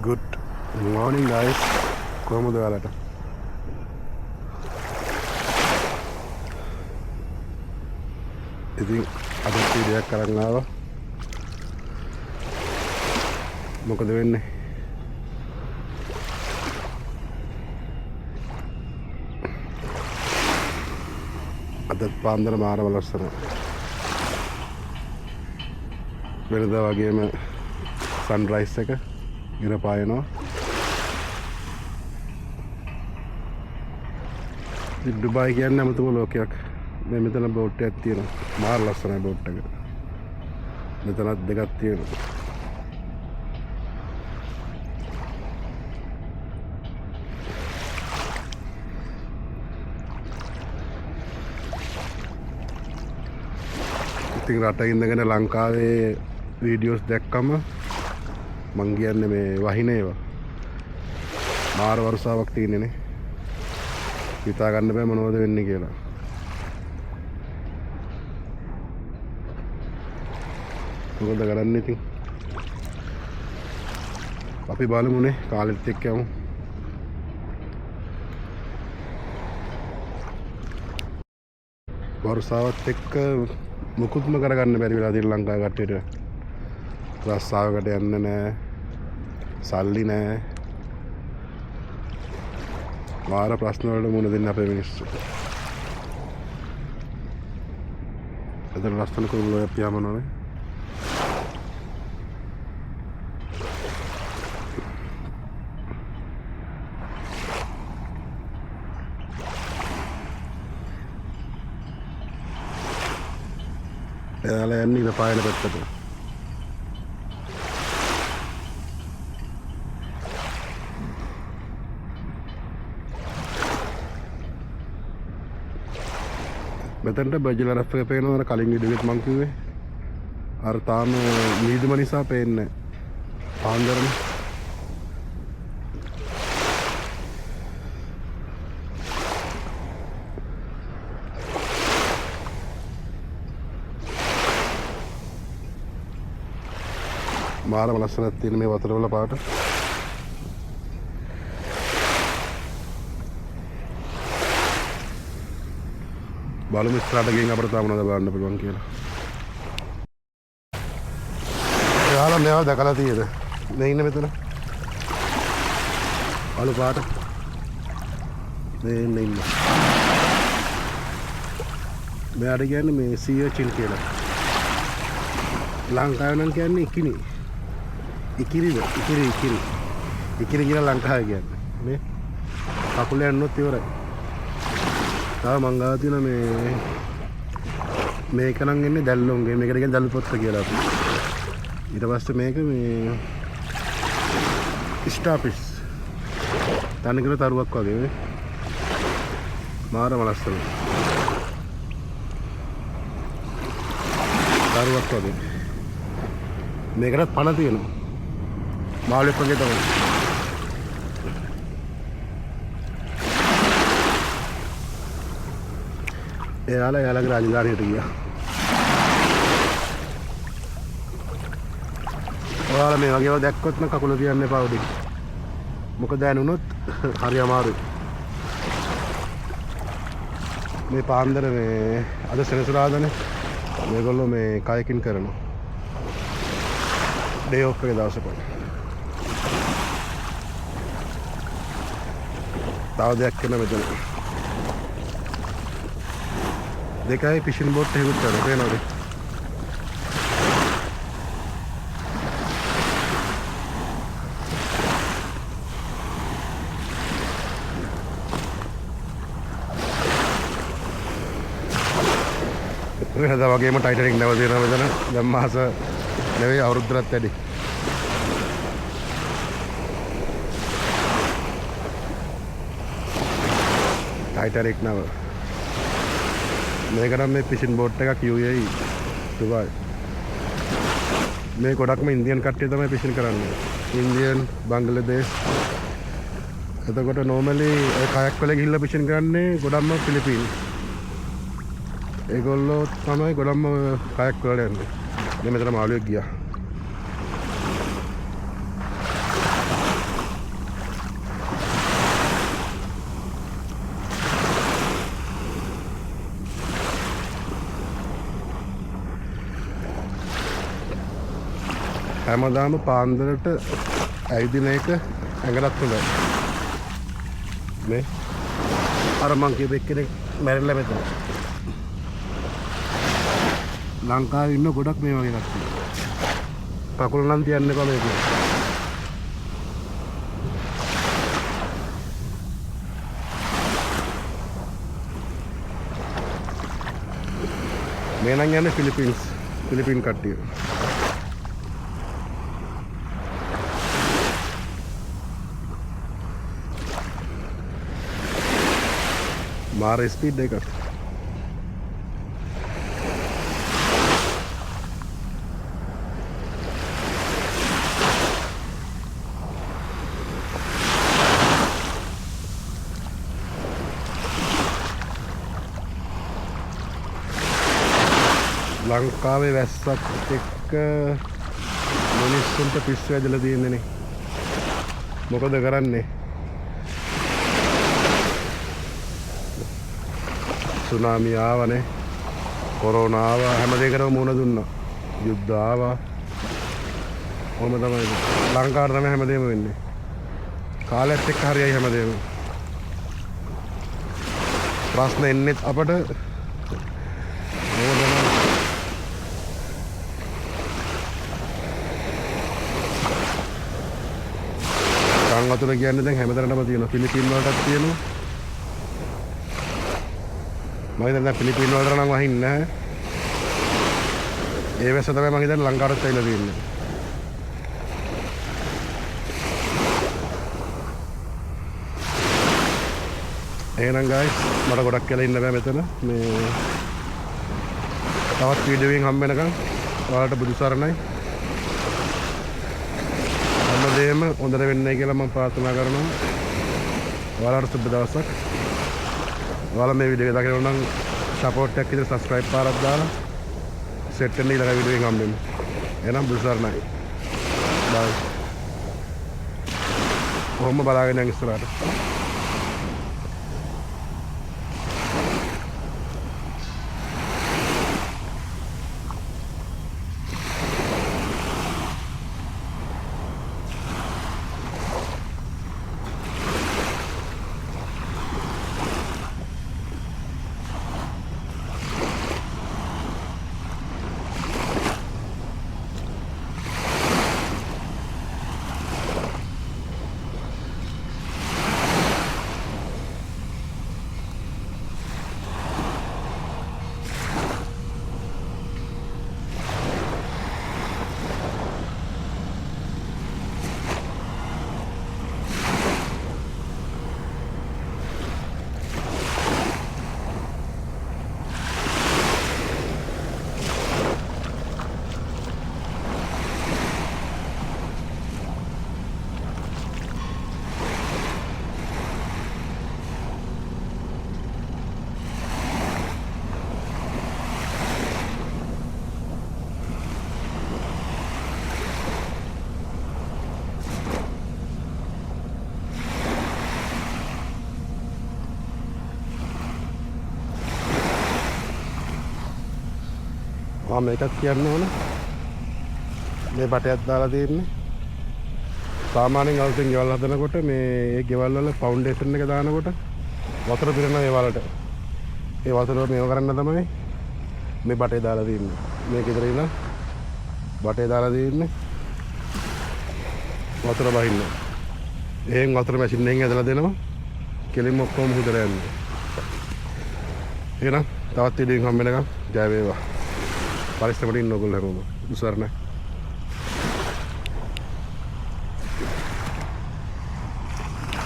Good morning guys. කොහමද ඔයාලට? ඉතින් අද වීඩියෝ එකක් කරන්න ආවා. මොකද වෙන්නේ? අද පාන්දර මාරම ලස්සන. වෙනදා වගේම සන්රයිස් එක ඉර පායනවා. දුබයි කියන්නේ අමුතුම ලෝකයක්. මේ මෙතන බෝට් එකක් තියෙනවා. මාර ලස්සනයි බෝට් එක. මෙතනත් දෙකක් තියෙනවා. ඉතින් රට ඉඳගෙන ලංකාවේ වීඩියෝස් දැක්කම මං කියන්නේ මේ වහින ඒවා මාර වර්ෂාවක් තියෙනනේ. හිතා ගන්න බෑ මොනවද වෙන්නේ කියලා. මොකද කරන්නේ ඉතින්? අපි බලමුනේ කාලෙත් එක්ක යමු. වර්ෂාවත් එක්ක මුකුත්ම කරගන්න බැරි වෙලා තියෙන ලංකාවේ කට්ටියට. රස්සාවකට යන්න නෑ. සල්ලි නෑ. මාර ප්‍රශ්න වලට මුහුණ දෙන්න අපේ මිනිස්සු. එතන ලස්සන කුරුල්ලෝ අපි යමනෝනේ. එයාලා යන්නේ ඉත පායන පැත්තට. මෙතනට බජිලා රෆ් එක පේනවා. කලින් වීඩියෝෙත් මං කිව්වේ අර තාම නීදම නිසා පේන්නේ පාන්දරනේ. මාරම ලස්සනක් තියෙන මේ වතුර වල පාට. බලමු ඉස්සරහට ගිහින් අපිට තාම මොනවද බලන්න පුළුවන් කියලා. එයාලා මේවා දැකලා තියෙද? මේ ඉන්න මෙතන. අලු පාට. මේ ඉන්න. මෙයාට කියන්නේ මේ සී චිල් කියලා. ලංකාවේ නම් කියන්නේ ඉකිනි. ඉකිරිද? ඉකිරි කියලා ලංකාවේ කියන්නේ. මේ කකුල යන්නොත් ඉවරයි. තා මංගා තියෙන මේක නම් එන්නේ දැල්ලොන්ගේ. මේකට කියන්නේ දැල්ලු පොත්ත කියලා අපි. ඊට පස්සේ මේක මේ ස්ටාපිස්. තනිකර තරුවක් වගේ නේ. මාරම ලස්සනයි. තරුවක් වගේ. මේකටත් පණ තියෙනවා. මාළුවෙක් වගේ තමයි. එයාලගේ රාජධානියට ගියා. ඔයාලා මේ වගේව දැක්කොත් නම් කකුල තියන්න එපා උඩින්. මොකද දැනුනොත් හරි අමාරුයි. මේ පාන්දර මේ අද සෙනසුරාදානේ. මේගොල්ලෝ මේ කයකින් කරනවා. ඩේ ඔෆ් එක දවසක. තව දෙයක් කරන මෙතන. දෙකයි ෆිෂින් බෝට් එකකුත් කරලා පේනවද? වෙනදා වගේම ටයිටැනික් නැව තියෙනවා මෙතන. දැන් මාස නෙවෙයි අවුරුද්දකට වැඩි. ටයිටැනික් නැව. මේක නම් මේ ෆිෂින් බෝට් එකක් UAE දුබයි. මේ ගොඩක්ම ඉන්දියන් කට්ටිය තමයි ෆිෂින් කරන්නේ. ඉන්දියන්, බංග්ලාදේශ්. එතකොට normally ඒ කයක් වල ගිහිල්ලා ෆිෂින් කරන්නේ ගොඩක්ම ෆිලිපීන්. ඒගොල්ලෝ තමයි ගොඩක්ම කයක් වල යන්නේ. මේ මෙතන මාළුවෙක් ගියා. හැමදාම පාන්දරට ඇවිදින එක ඇඟටත් හොඳයි. මේ අර මං කියපු එක්කෙනෙක් මැරිලා මෙතන. ලංකාවේ ඉන්න ගොඩක් මේ වගේ කට්ටිය. කකුල නම් තියන්න එපා මේක. මේ නම් යන්නේ ෆිලිපින් කට්ටිය. මාර ස්පීඩ් එකක්. ලංකාවේ වැස්සක් එක්ක මිනිස්සුන්ට පිස්සු ඇදලා තියෙන්නේ නේ. මොකද කරන්නේ? සුනාමි ආවනේ. කොරෝනා ආවා. හැම දෙයකටම මුහුණ දුන්නා. යුද්ධ ආවා. කොහොම තමයි ලංකාවට තමයි හැමදේම වෙන්නේ. කාලයත් එක්ක හරියයි හැමදේම. ප්‍රශ්න එන්නේ අපට වතුර කියන්නේ දැන් හැමතැනම තියෙනවා. ෆිලිපින් වලටත් තියෙනවා. මම හිතන්නේ ෆිලිපින් වලට නම් වහින්නේ නැහැ. ඒ වැස්ස තමයි මම හිතන්නේ ලංකාවටත් ඇවිල්ලා තියෙන්නේ. එහෙනම් guys මට ගොඩක් කියලා ඉන්න බෑ මෙතන. මේ තවත් වීඩියෝ එකකින් හම්බ වෙනකන් ඔයාලට බුදු සරණයි. හැමදේම හොඳට වෙන්නයි කියලා මම ප්‍රාර්ථනා කරනවා. ඔයාලට සුබ දවසක්. ඔයාලා මේ වීඩියෝ එක දකිනවා නම් සපෝට් එකක් විදිහට subscribe පාරක් දාලා සෙට් වෙන්න ඊළඟ වීඩියෝ එකෙන් හම්බෙන්න. එහෙනම් බුදු සරණයි. බයි. කොහොම බලාගෙන යන්න ඉස්සරහට. මම මේකත් කියන්න ඕන. මේ බටයක් දාලා තියෙන්නේ. සාමාන්‍යයෙන් අවුසින් ගෙවල් හදනකොට මේ ගෙවල් වල ෆවුන්ඩේෂන් එක දානකොට වතුර පිරෙනවා ඒ වලට. ඒ වතුර මේව කරන්න තමයි මේ බටේ දාලා තියෙන්නේ. මේක ඉදර ඉන්න බටේ දාලා තියෙන්නේ. වතුර බහින්න. එහෙන් වතුර මැෂින් එකෙන් ඇදලා දෙනවා. කෙලින්ම ඔක්කොම හුදලා යන්නේ. එහෙනම් තවත් වීඩියෝ එකක් හම්බ වෙනකම් ජය වේවා. පරිස්සමට ඉන්න ඕගොල්ලෝ හැමෝම. උසරණ